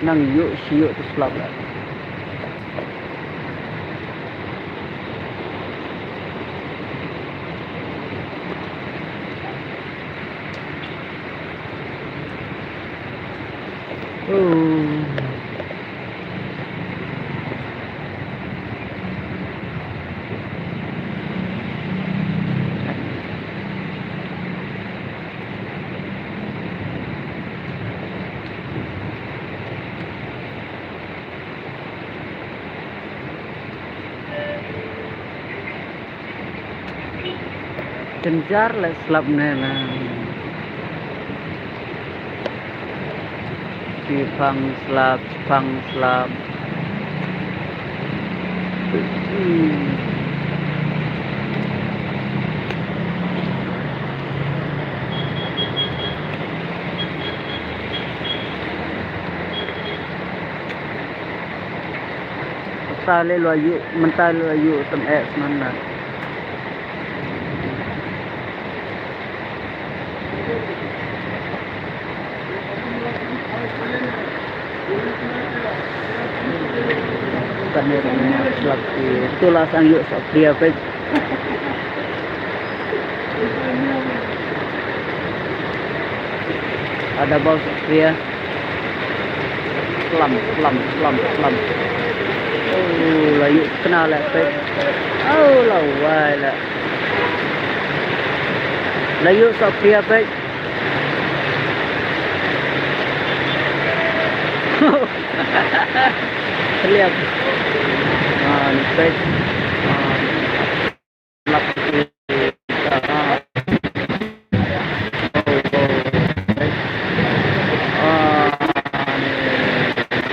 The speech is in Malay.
nang yuk siuk tu selap lah. Kenjar lah selap ni lah. Pang selap. Mental ayu tem mana. Kameranya selagi itulah sang yuk pria pek. Ada bau pria. Selam. Oh, layu kenal lah pek. Oh, lawai lah. Layu pria pek. Lihat. Pek.